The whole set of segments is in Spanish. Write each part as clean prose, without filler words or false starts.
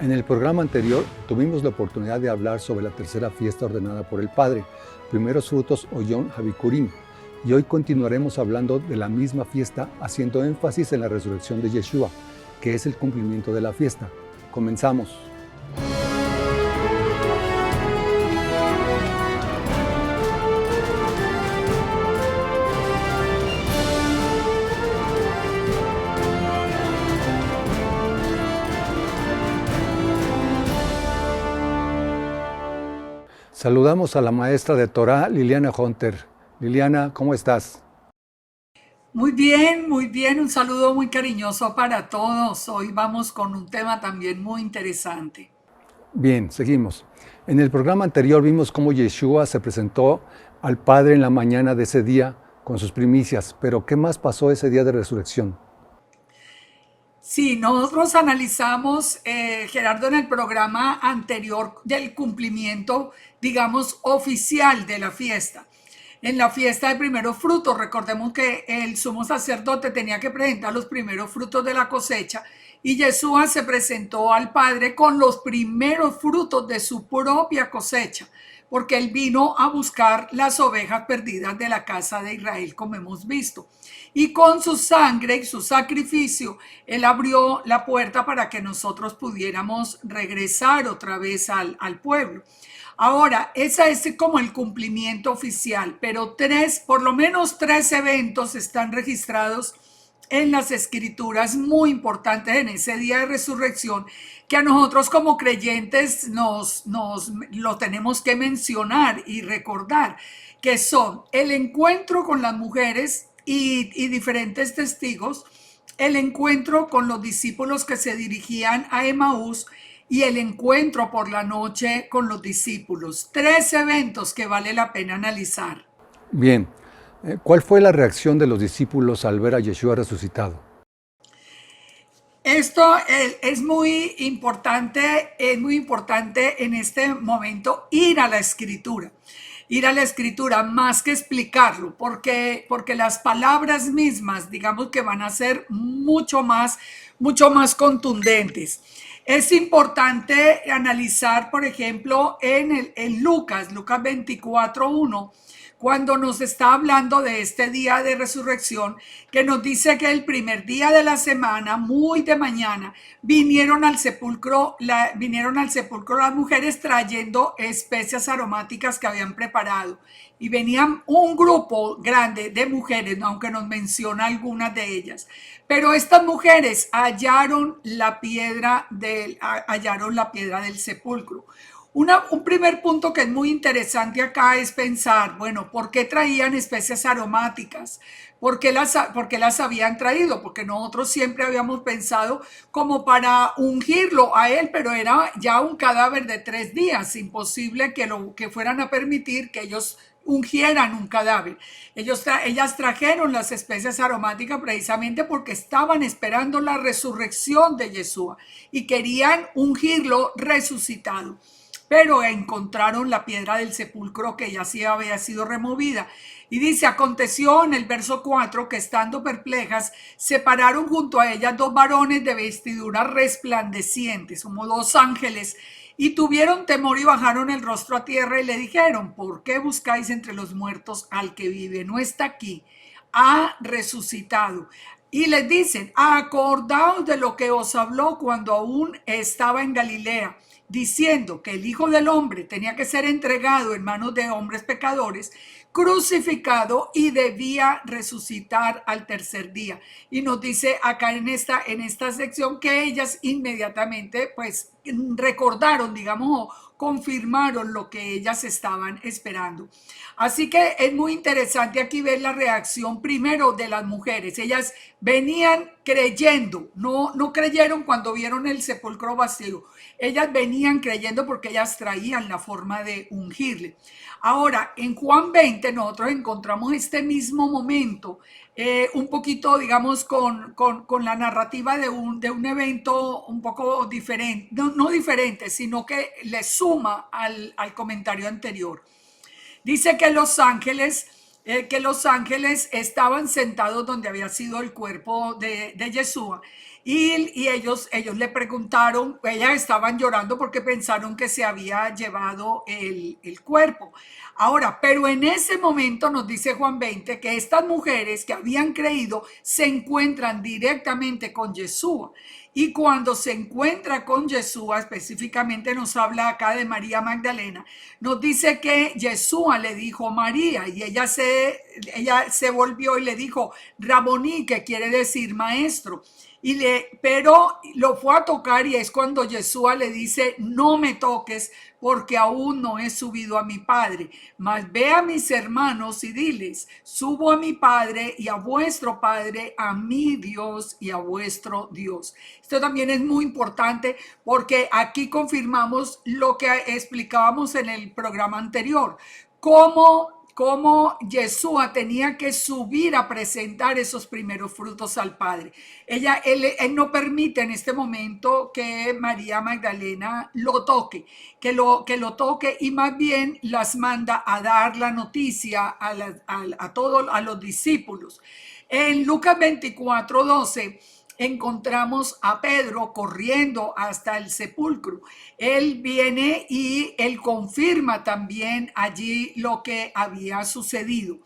En el programa anterior tuvimos la oportunidad de hablar sobre la tercera fiesta ordenada por el Padre, primeros frutos o Yom HaBikurim, y hoy continuaremos hablando de la misma fiesta haciendo énfasis en la resurrección de Yeshua, que es el cumplimiento de la fiesta. Comenzamos. Saludamos a la maestra de Torah, Liliana Hunter. Liliana, ¿cómo estás? Muy bien, muy bien. Un saludo muy cariñoso para todos. Hoy vamos con un tema también muy interesante. Bien, seguimos. En el programa anterior vimos cómo Yeshua se presentó al Padre en la mañana de ese día con sus primicias, pero ¿qué más pasó ese día de resurrección? Sí, nosotros analizamos, Gerardo, en el programa anterior del cumplimiento, digamos, oficial de la fiesta. En la fiesta de primeros frutos, recordemos que el sumo sacerdote tenía que presentar los primeros frutos de la cosecha y Yeshua se presentó al Padre con los primeros frutos de su propia cosecha, porque él vino a buscar las ovejas perdidas de la casa de Israel, como hemos visto. Y con su sangre y su sacrificio, él abrió la puerta para que nosotros pudiéramos regresar otra vez al pueblo. Ahora, ese es como el cumplimiento oficial, pero por lo menos tres eventos están registrados en las escrituras muy importantes en ese día de resurrección que a nosotros como creyentes nos lo tenemos que mencionar y recordar, que son el encuentro con las mujeres y diferentes testigos, el encuentro con los discípulos que se dirigían a Emaús y el encuentro por la noche con los discípulos. Tres eventos que vale la pena analizar. Bien, ¿cuál fue la reacción de los discípulos al ver a Yeshua resucitado? Esto es muy importante en este momento ir a la escritura más que explicarlo, porque las palabras mismas, digamos que van a ser mucho más contundentes. Es importante analizar, por ejemplo, en Lucas 24:1, cuando nos está hablando de este día de resurrección, que nos dice que el primer día de la semana, muy de mañana, vinieron al sepulcro las mujeres trayendo especias aromáticas que habían preparado. Y venían un grupo grande de mujeres, aunque nos menciona algunas de ellas. Pero estas mujeres hallaron hallaron la piedra del sepulcro. Un primer punto que es muy interesante acá es pensar, bueno, ¿por qué traían especias aromáticas? Por qué las habían traído? Porque nosotros siempre habíamos pensado como para ungirlo a él, pero era ya un cadáver de 3 días, imposible que fueran a permitir que ellos ungieran un cadáver. Ellas trajeron las especias aromáticas precisamente porque estaban esperando la resurrección de Yeshua y querían ungirlo resucitado, pero encontraron la piedra del sepulcro que ya sí había sido removida. Y dice, aconteció en el verso 4 que estando perplejas, se pararon junto a ellas dos varones de vestiduras resplandecientes, como dos ángeles, y tuvieron temor y bajaron el rostro a tierra y le dijeron, ¿por qué buscáis entre los muertos al que vive? No está aquí, ha resucitado. Y les dicen, acordaos de lo que os habló cuando aún estaba en Galilea, diciendo que el Hijo del Hombre tenía que ser entregado en manos de hombres pecadores, crucificado y debía resucitar al tercer día. Y nos dice acá en esta sección que ellas inmediatamente pues recordaron, digamos, confirmaron lo que ellas estaban esperando. Así que es muy interesante aquí ver la reacción primero de las mujeres. Ellas venían creyendo, no creyeron cuando vieron el sepulcro vacío. Ellas venían creyendo porque ellas traían la forma de ungirle. Ahora, en Juan 20 nosotros encontramos este mismo momento, un poquito, digamos, con la narrativa de un evento un poco diferente, no diferente, sino que le suma al comentario anterior. Dice que los ángeles que los ángeles estaban sentados donde había sido el cuerpo de Yeshua. Y ellos le preguntaron, ellas estaban llorando porque pensaron que se había llevado el cuerpo. Ahora, pero en ese momento nos dice Juan 20 que estas mujeres que habían creído se encuentran directamente con Yeshua. Y cuando se encuentra con Yeshua, específicamente nos habla acá de María Magdalena, nos dice que Yeshua le dijo María y ella se volvió y le dijo Raboní, que quiere decir maestro. Pero lo fue a tocar y es cuando Yeshua le dice, no me toques porque aún no he subido a mi Padre, mas ve a mis hermanos y diles, subo a mi Padre y a vuestro Padre, a mi Dios y a vuestro Dios. Esto también es muy importante porque aquí confirmamos lo que explicábamos en el programa anterior, cómo Yeshua tenía que subir a presentar esos primeros frutos al Padre. Él no permite en este momento que María Magdalena lo toque, que lo toque y más bien las manda a dar la noticia a los discípulos. En Lucas 24:12 encontramos a Pedro corriendo hasta el sepulcro. Él viene y él confirma también allí lo que había sucedido.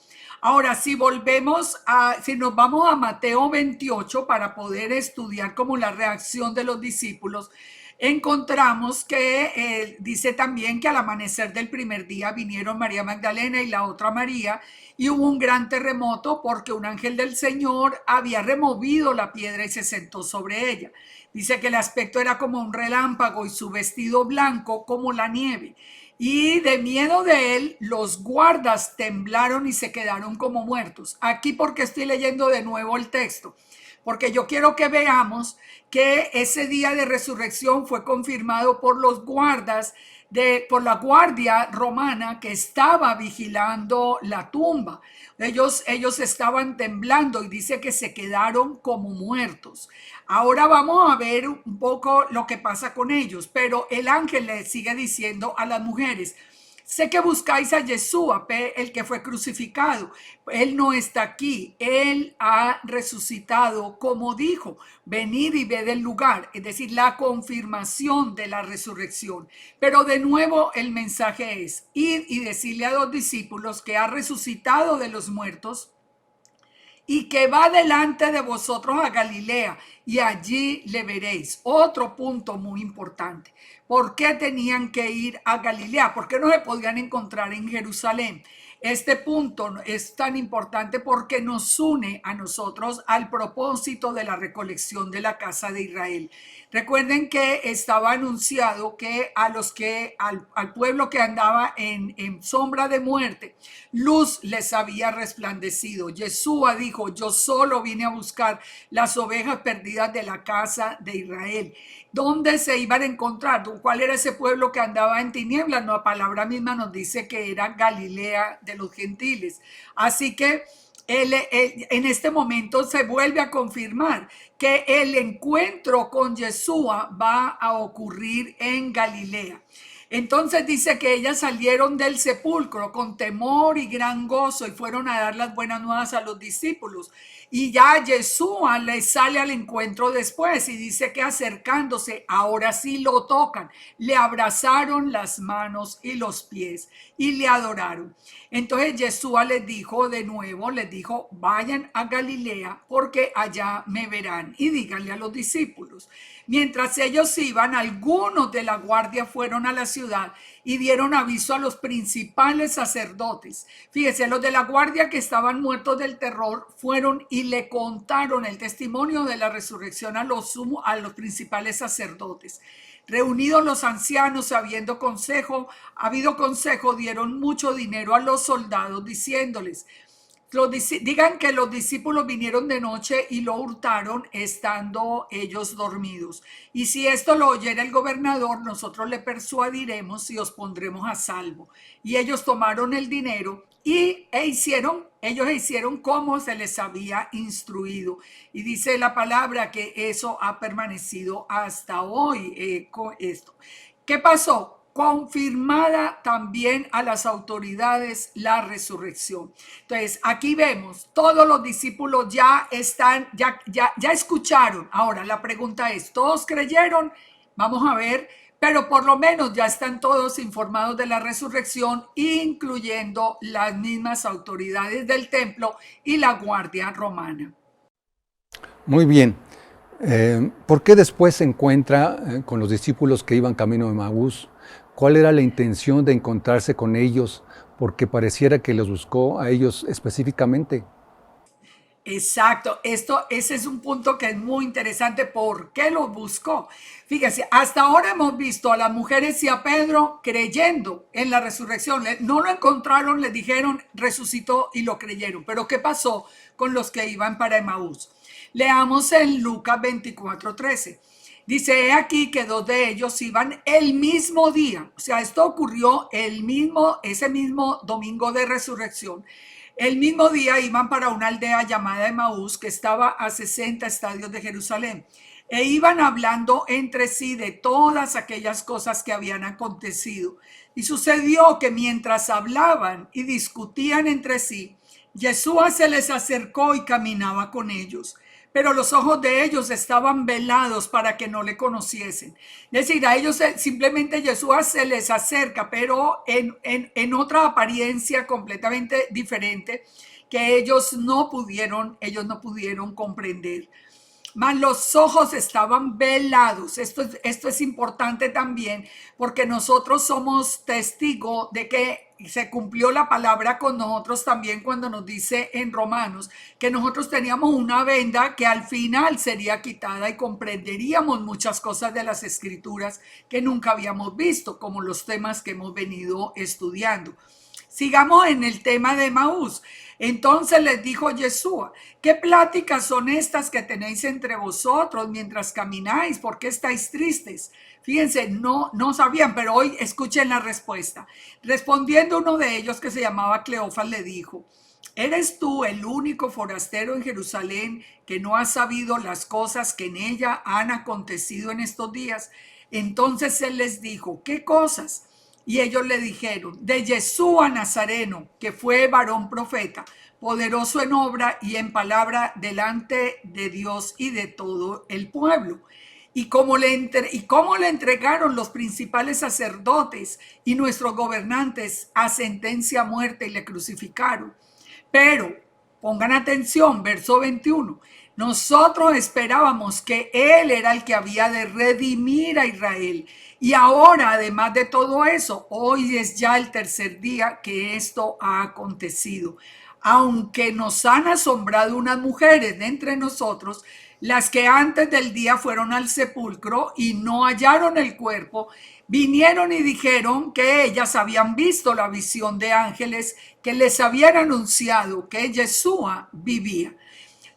Ahora, si nos vamos a Mateo 28 para poder estudiar como la reacción de los discípulos, encontramos que dice también que al amanecer del primer día vinieron María Magdalena y la otra María y hubo un gran terremoto porque un ángel del Señor había removido la piedra y se sentó sobre ella. Dice que el aspecto era como un relámpago y su vestido blanco como la nieve. Y de miedo de él, los guardas temblaron y se quedaron como muertos. Aquí porque estoy leyendo de nuevo el texto, porque yo quiero que veamos que ese día de resurrección fue confirmado por los guardas, por la guardia romana que estaba vigilando la tumba. Ellos estaban temblando y dice que se quedaron como muertos. Ahora vamos a ver un poco lo que pasa con ellos, pero el ángel le sigue diciendo a las mujeres, sé que buscáis a Yeshua, el que fue crucificado. Él no está aquí. Él ha resucitado como dijo. Venid y ved el lugar. Es decir, la confirmación de la resurrección. Pero de nuevo el mensaje es, id y decirle a los discípulos que ha resucitado de los muertos y que va delante de vosotros a Galilea y allí le veréis. Otro punto muy importante. ¿Por qué tenían que ir a Galilea? ¿Por qué no se podían encontrar en Jerusalén? Este punto es tan importante porque nos une a nosotros al propósito de la recolección de la casa de Israel. Recuerden que estaba anunciado que al pueblo que andaba en sombra de muerte, luz les había resplandecido. Yeshua dijo, yo solo vine a buscar las ovejas perdidas de la casa de Israel. ¿Dónde se iban a encontrar? ¿Cuál era ese pueblo que andaba en tinieblas? No, la palabra misma nos dice que era Galilea de los gentiles. Así que en este momento se vuelve a confirmar que el encuentro con Yeshua va a ocurrir en Galilea. Entonces dice que ellas salieron del sepulcro con temor y gran gozo y fueron a dar las buenas nuevas a los discípulos. Y ya Yeshua les sale al encuentro después y dice que acercándose, ahora sí lo tocan, le abrazaron las manos y los pies y le adoraron. Entonces Yeshua les dijo de nuevo, les dijo, vayan a Galilea porque allá me verán y díganle a los discípulos. Mientras ellos iban, algunos de la guardia fueron a la ciudad y dieron aviso a los principales sacerdotes. Fíjese, los de la guardia que estaban muertos del terror fueron y le contaron el testimonio de la resurrección a los principales sacerdotes. Reunidos los ancianos, habido consejo, dieron mucho dinero a los soldados, diciéndoles, digan que los discípulos vinieron de noche y lo hurtaron estando ellos dormidos. Y si esto lo oyera el gobernador, nosotros le persuadiremos y os pondremos a salvo. Y ellos tomaron el dinero ellos hicieron como se les había instruido. Y dice la palabra que eso ha permanecido hasta hoy con esto. ¿Qué pasó? confirmada también a las autoridades la resurrección. Entonces, aquí vemos, todos los discípulos ya están, ya escucharon. Ahora, la pregunta es, ¿todos creyeron? Vamos a ver, pero por lo menos ya están todos informados de la resurrección, incluyendo las mismas autoridades del templo y la guardia romana. Muy bien. ¿Por qué después se encuentra con los discípulos que iban camino de Emaús? ¿Cuál era la intención de encontrarse con ellos? Porque pareciera que los buscó a ellos específicamente. Exacto, ese es un punto que es muy interesante. ¿Por qué lo buscó? Fíjese, hasta ahora hemos visto a las mujeres y a Pedro creyendo en la resurrección. No lo encontraron, le dijeron, resucitó y lo creyeron. Pero ¿qué pasó con los que iban para Emaús? Leamos en Lucas 24:13. Dice, he aquí que dos de ellos iban el mismo día. O sea, esto ocurrió ese mismo domingo de resurrección. El mismo día iban para una aldea llamada Emaús, que estaba a 60 estadios de Jerusalén, e iban hablando entre sí de todas aquellas cosas que habían acontecido. Y sucedió que mientras hablaban y discutían entre sí, Yeshua se les acercó y caminaba con ellos, pero los ojos de ellos estaban velados para que no le conociesen. Es decir, a ellos simplemente Yeshua se les acerca, pero en otra apariencia completamente diferente que ellos no pudieron comprender. Mas los ojos estaban velados. Esto es importante también porque nosotros somos testigos de que se cumplió la palabra con nosotros también cuando nos dice en Romanos que nosotros teníamos una venda que al final sería quitada y comprenderíamos muchas cosas de las escrituras que nunca habíamos visto, como los temas que hemos venido estudiando. Sigamos en el tema de Emaús. Entonces les dijo Yeshua, ¿qué pláticas son estas que tenéis entre vosotros mientras camináis? ¿Por qué estáis tristes? Fíjense, no sabían, pero hoy escuchen la respuesta. Respondiendo uno de ellos, que se llamaba Cleofas, le dijo, ¿eres tú el único forastero en Jerusalén que no ha sabido las cosas que en ella han acontecido en estos días? Entonces él les dijo, ¿qué cosas? Y ellos le dijeron, de Yeshua Nazareno, que fue varón profeta, poderoso en obra y en palabra delante de Dios y de todo el pueblo. Y cómo le entregaron los principales sacerdotes y nuestros gobernantes a sentencia a muerte y le crucificaron. Pero, pongan atención, verso 21. Nosotros esperábamos que Él era el que había de redimir a Israel. Y ahora, además de todo eso, hoy es ya el tercer día que esto ha acontecido. Aunque nos han asombrado unas mujeres de entre nosotros, las que antes del día fueron al sepulcro y no hallaron el cuerpo, vinieron y dijeron que ellas habían visto la visión de ángeles que les habían anunciado que Yeshua vivía.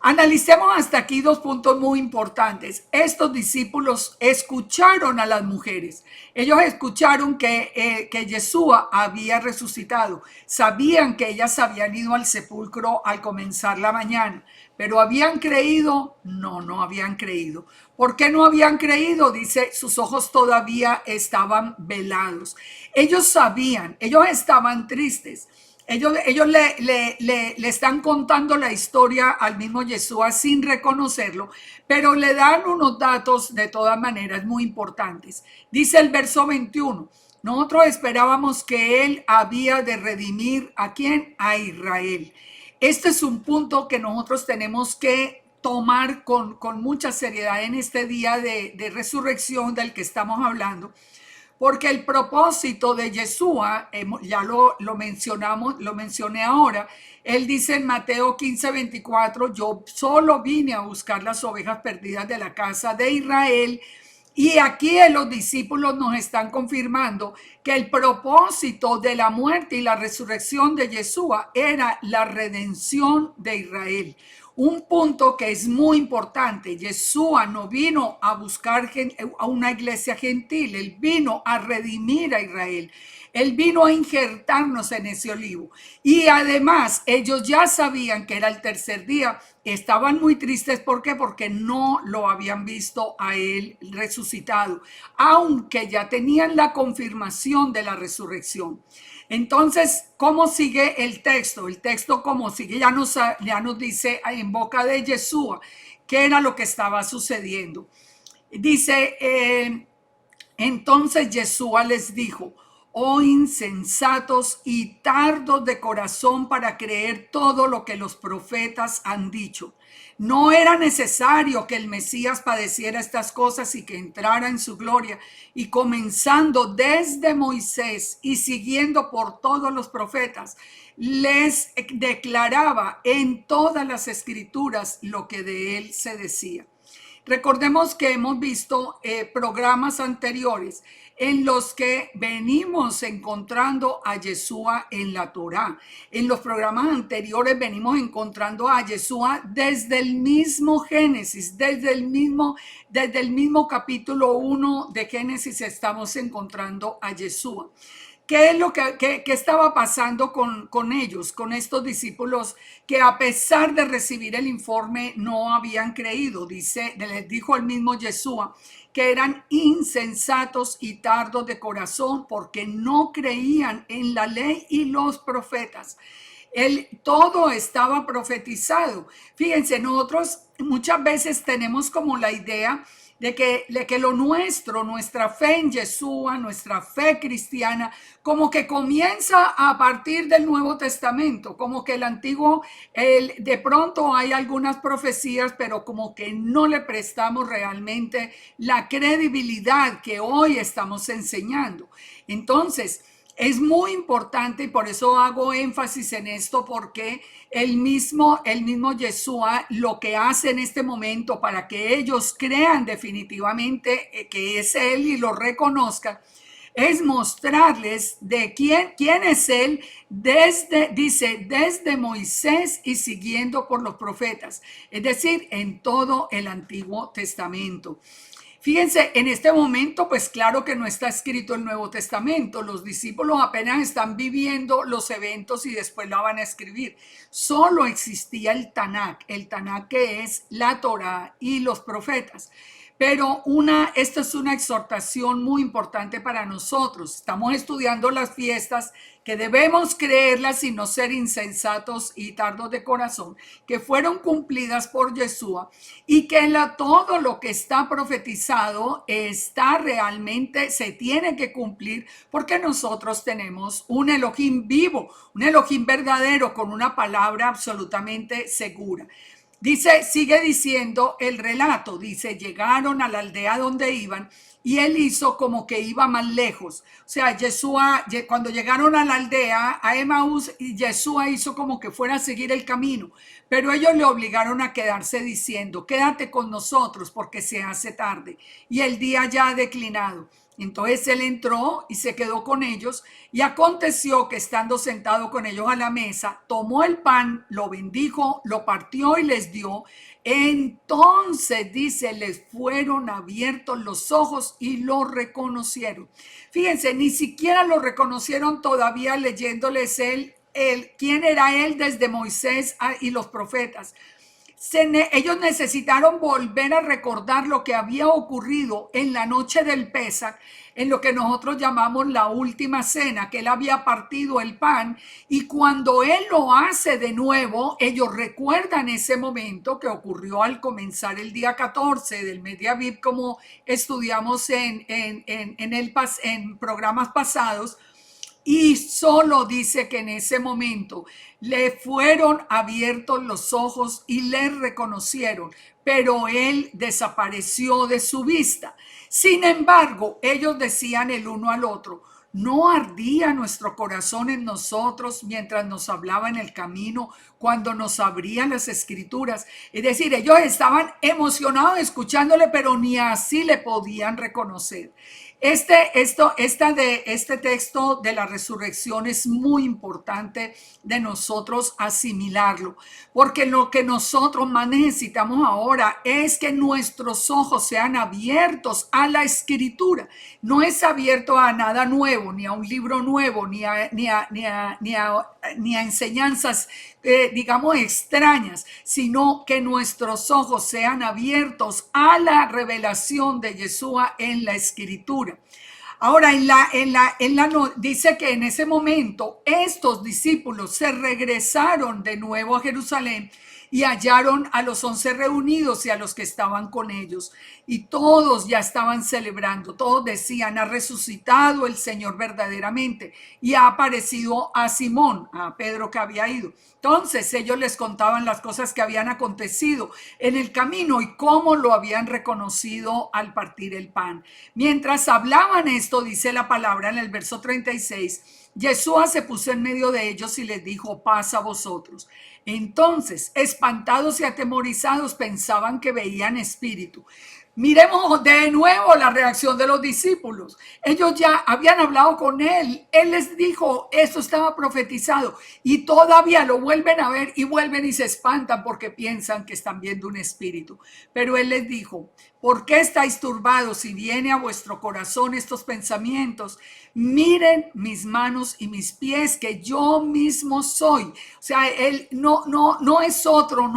Analicemos hasta aquí dos puntos muy importantes. Estos discípulos escucharon a las mujeres. Ellos escucharon que Yeshua había resucitado. Sabían que ellas habían ido al sepulcro al comenzar la mañana. ¿Pero habían creído? No habían creído. ¿Por qué no habían creído? Dice, sus ojos todavía estaban velados. Ellos sabían, ellos estaban tristes. Ellos le están contando la historia al mismo Yeshua sin reconocerlo, pero le dan unos datos de todas maneras muy importantes. Dice el verso 21, nosotros esperábamos que él había de redimir ¿a quién? A Israel. Este es un punto que nosotros tenemos que tomar con mucha seriedad en este día de resurrección del que estamos hablando. Porque el propósito de Yeshua, ya lo mencionamos, lo mencioné ahora, él dice en Mateo 15:24, yo solo vine a buscar las ovejas perdidas de la casa de Israel. Y aquí los discípulos nos están confirmando que el propósito de la muerte y la resurrección de Yeshua era la redención de Israel. Un punto que es muy importante, Yeshua no vino a buscar a una iglesia gentil, él vino a redimir a Israel. Él vino a injertarnos en ese olivo. Y además, ellos ya sabían que era el tercer día. Estaban muy tristes. ¿Por qué? Porque no lo habían visto a él resucitado, aunque ya tenían la confirmación de la resurrección. Entonces, ¿cómo sigue el texto? El texto, ¿cómo sigue? Ya nos dice en boca de Yeshua qué era lo que estaba sucediendo. Dice, entonces Yeshua les dijo: oh insensatos y tardos de corazón para creer todo lo que los profetas han dicho. ¿No era necesario que el Mesías padeciera estas cosas y que entrara en su gloria? Y comenzando desde Moisés y siguiendo por todos los profetas, les declaraba en todas las escrituras lo que de él se decía. Recordemos que hemos visto programas anteriores en los que venimos encontrando a Yeshua en la Torá. En los programas anteriores venimos encontrando a Yeshua desde el mismo Génesis, desde el mismo capítulo 1 de Génesis estamos encontrando a Yeshua. ¿Qué es lo que estaba pasando con ellos, con estos discípulos que a pesar de recibir el informe no habían creído? Les dijo el mismo Yeshua que eran insensatos y tardos de corazón porque no creían en la ley y los profetas. Todo estaba profetizado. Fíjense, nosotros muchas veces tenemos como la idea de que lo nuestro, nuestra fe en Yeshua, nuestra fe cristiana, como que comienza a partir del Nuevo Testamento, como que el Antiguo, de pronto hay algunas profecías, pero como que no le prestamos realmente la credibilidad que hoy estamos enseñando. Entonces, es muy importante y por eso hago énfasis en esto, porque el mismo Yeshua lo que hace en este momento para que ellos crean definitivamente que es Él y lo reconozcan, es mostrarles de quién es Él desde Moisés y siguiendo por los profetas, es decir, en todo el Antiguo Testamento. Fíjense, en este momento, pues claro que no está escrito el Nuevo Testamento. Los discípulos apenas están viviendo los eventos y después la van a escribir. Solo existía el Tanakh que es la Torá y los profetas. Pero esto es una exhortación muy importante para nosotros. Estamos estudiando las fiestas que debemos creerlas y no ser insensatos y tardos de corazón, que fueron cumplidas por Yeshua y que todo lo que está profetizado está realmente, se tiene que cumplir porque nosotros tenemos un Elohim vivo, un Elohim verdadero con una palabra absolutamente segura. Sigue diciendo el relato, dice, llegaron a la aldea donde iban y él hizo como que iba más lejos. O sea, Yeshua, cuando llegaron a la aldea, a Emaús, Yeshua hizo como que fuera a seguir el camino, pero ellos le obligaron a quedarse diciendo: quédate con nosotros porque se hace tarde y el día ya ha declinado. Entonces él entró y se quedó con ellos, y aconteció que estando sentado con ellos a la mesa, tomó el pan, lo bendijo, lo partió y les dio. Entonces, dice, les fueron abiertos los ojos y lo reconocieron. Fíjense, ni siquiera lo reconocieron todavía leyéndoles quién era él desde Moisés y los profetas. Ellos necesitaron volver a recordar lo que había ocurrido en la noche del Pesaj, en lo que nosotros llamamos la última cena, que él había partido el pan, y cuando él lo hace de nuevo, ellos recuerdan ese momento que ocurrió al comenzar el día 14 del mes de Aviv, como estudiamos en programas pasados. Y solo dice que en ese momento le fueron abiertos los ojos y le reconocieron, pero él desapareció de su vista. Sin embargo, ellos decían el uno al otro: ¿no ardía nuestro corazón en nosotros mientras nos hablaba en el camino, cuando nos abrían las escrituras. Es decir, ellos estaban emocionados escuchándole, pero ni así le podían reconocer. Este texto de la resurrección es muy importante de nosotros asimilarlo, porque lo que nosotros más necesitamos ahora es que nuestros ojos sean abiertos a la escritura. No es abierto a nada nuevo, ni a un libro nuevo, ni a enseñanzas, digamos, extrañas, sino que nuestros ojos sean abiertos a la revelación de Yeshua en la escritura. Ahora, dice que en ese momento estos discípulos se regresaron de nuevo a Jerusalén y hallaron a los 11 reunidos y a los que estaban con ellos. Y todos ya estaban celebrando, todos decían, ha resucitado el Señor verdaderamente y ha aparecido a Simón, a Pedro que había ido. Entonces ellos les contaban las cosas que habían acontecido en el camino y cómo lo habían reconocido al partir el pan. Mientras hablaban esto, dice la palabra en el verso 36, Yeshua se puso en medio de ellos y les dijo, paz a vosotros. Entonces, espantados y atemorizados, pensaban que veían espíritu. Miremos de nuevo la reacción de los discípulos. Ellos ya habían hablado con él. Él les dijo, esto estaba profetizado. Y todavía lo vuelven a ver y vuelven y se espantan porque piensan que están viendo un espíritu. Pero él les dijo, ¿por qué estáis turbados si viene a vuestro corazón estos pensamientos? Miren mis manos y mis pies, que yo mismo soy. O sea, él no es otro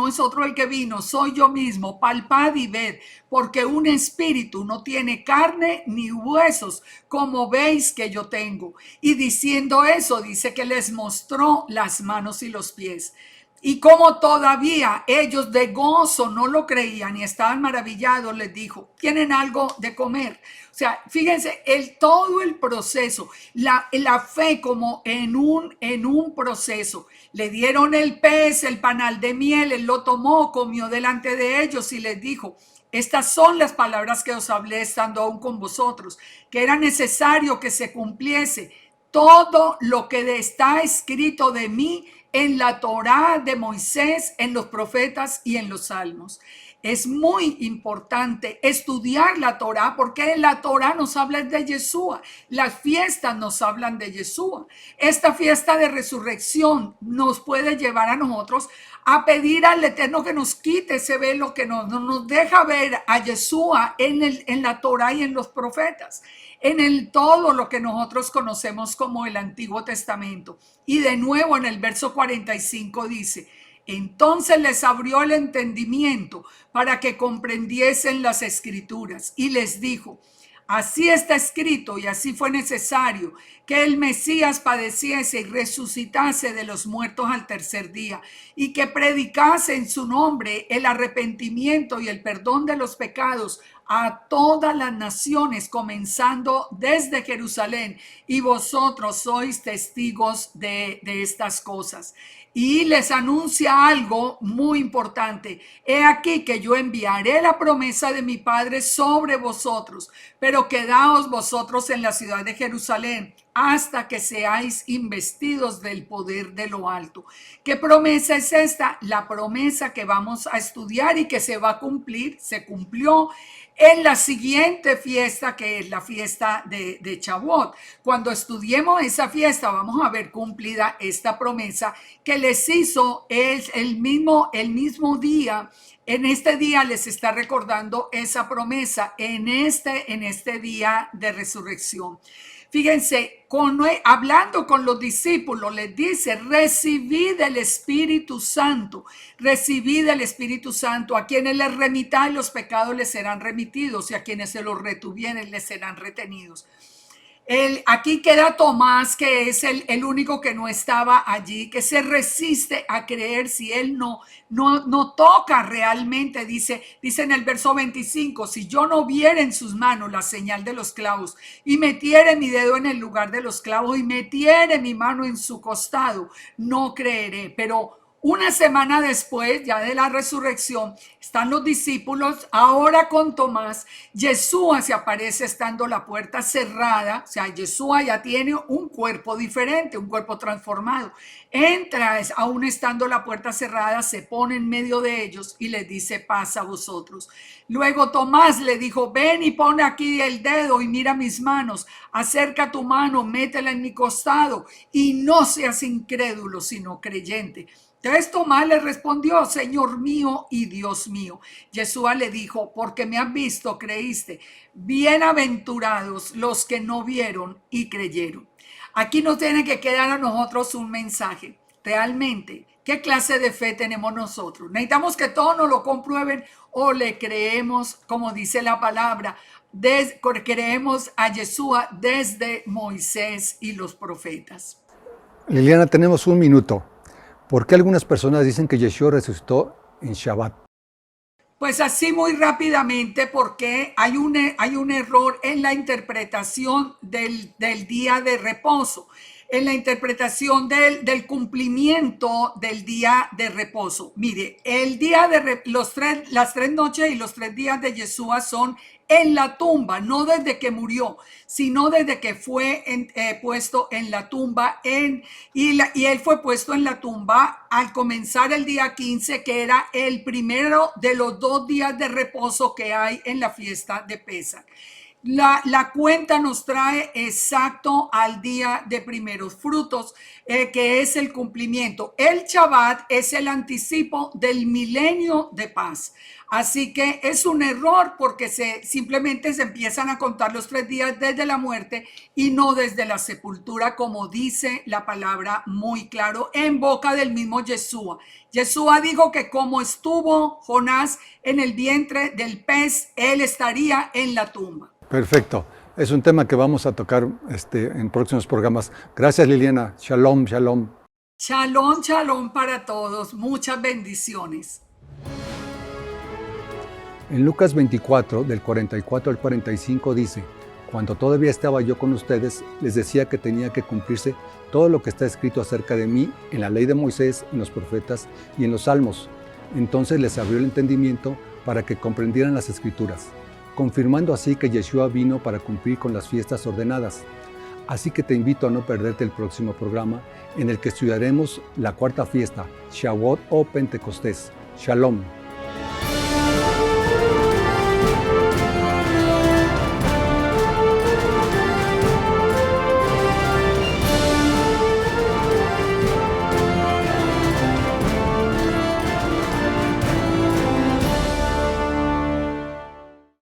el que vino, soy yo mismo. Palpad y ved, porque un espíritu no tiene carne ni huesos, como veis que yo tengo. Y diciendo eso, dice que les mostró las manos y los pies. Y como todavía ellos de gozo no lo creían y estaban maravillados, les dijo, ¿tienen algo de comer? O sea, fíjense, todo el proceso, la fe como en un proceso. Le dieron el pez, el panal de miel, él lo tomó, comió delante de ellos y les dijo, estas son las palabras que os hablé estando aún con vosotros, que era necesario que se cumpliese todo lo que está escrito de mí en la Torá de Moisés, en los profetas y en los salmos. Es muy importante estudiar la Torá porque la Torá nos habla de Yeshua. Las fiestas nos hablan de Yeshua. Esta fiesta de resurrección nos puede llevar a nosotros a pedir al Eterno que nos quite ese velo que nos deja ver a Yeshua en la Torá y en los profetas, en todo lo que nosotros conocemos como el Antiguo Testamento. Y de nuevo en el verso 45 dice, entonces les abrió el entendimiento para que comprendiesen las escrituras y les dijo, así está escrito y así fue necesario que el Mesías padeciese y resucitase de los muertos al tercer día y que predicase en su nombre el arrepentimiento y el perdón de los pecados a todas las naciones, comenzando desde Jerusalén, y vosotros sois testigos de estas cosas. Y les anuncia algo muy importante. He aquí que yo enviaré la promesa de mi Padre sobre vosotros, pero quedaos vosotros en la ciudad de Jerusalén hasta que seáis investidos del poder de lo alto. ¿Qué promesa es esta? La promesa que vamos a estudiar y que se va a cumplir, se cumplió en la siguiente fiesta, que es la fiesta de Shavuot. Cuando estudiemos esa fiesta vamos a ver cumplida esta promesa que les hizo el mismo día. En este día les está recordando esa promesa en este día de resurrección. Fíjense, hablando con los discípulos, les dice, recibid el Espíritu Santo, recibid el Espíritu Santo. A quienes les remitáis los pecados les serán remitidos y a quienes se los retuvieren les serán retenidos. Aquí queda Tomás, que es el único que no estaba allí, que se resiste a creer si él no toca realmente. Dice en el verso 25, si yo no viera en sus manos la señal de los clavos y metiere mi dedo en el lugar de los clavos y metiere mi mano en su costado, no creeré. Pero Una semana después, ya de la resurrección, están los discípulos, ahora con Tomás. Yeshua se aparece estando la puerta cerrada, o sea, Yeshua ya tiene un cuerpo diferente, un cuerpo transformado. Entra, aún estando la puerta cerrada, se pone en medio de ellos y les dice: paz a vosotros. Luego Tomás le dijo: ven y pon aquí el dedo y mira mis manos, acerca tu mano, métela en mi costado y no seas incrédulo, sino creyente. Entonces Tomás le respondió: Señor mío y Dios mío. Yeshua le dijo: porque me has visto, creíste. Bienaventurados los que no vieron y creyeron. Aquí nos tiene que quedar a nosotros un mensaje. Realmente, ¿qué clase de fe tenemos nosotros? ¿Necesitamos que todos nos lo comprueben o le creemos, como dice la palabra, creemos a Yeshua desde Moisés y los profetas? Liliana, tenemos un minuto. ¿Por qué algunas personas dicen que Yeshua resucitó en Shabbat? Pues así muy rápidamente, porque hay un error en la interpretación del día de reposo, en la interpretación del cumplimiento del día de reposo. Mire, el día de las 3 noches y los 3 días de Yeshua son en la tumba, no desde que murió, sino desde que fue puesto en la tumba, y él fue puesto en la tumba al comenzar el día 15, que era el primero de los 2 días de reposo que hay en la fiesta de Pesach. La cuenta nos trae exacto al día de primeros frutos, que es el cumplimiento. El Shabbat es el anticipo del milenio de paz. Así que es un error, porque simplemente se empiezan a contar los 3 días desde la muerte y no desde la sepultura, como dice la palabra muy claro en boca del mismo Yeshua. Yeshua dijo que como estuvo Jonás en el vientre del pez, él estaría en la tumba. Perfecto. Es un tema que vamos a tocar en próximos programas. Gracias, Liliana. Shalom, shalom. Shalom, shalom para todos. Muchas bendiciones. En Lucas 24, del 44 al 45 dice: cuando todavía estaba yo con ustedes, les decía que tenía que cumplirse todo lo que está escrito acerca de mí en la ley de Moisés, en los profetas y en los salmos. Entonces les abrió el entendimiento para que comprendieran las escrituras, confirmando así que Yeshua vino para cumplir con las fiestas ordenadas. Así que te invito a no perderte el próximo programa, en el que estudiaremos la cuarta fiesta, Shavuot o Pentecostés. Shalom.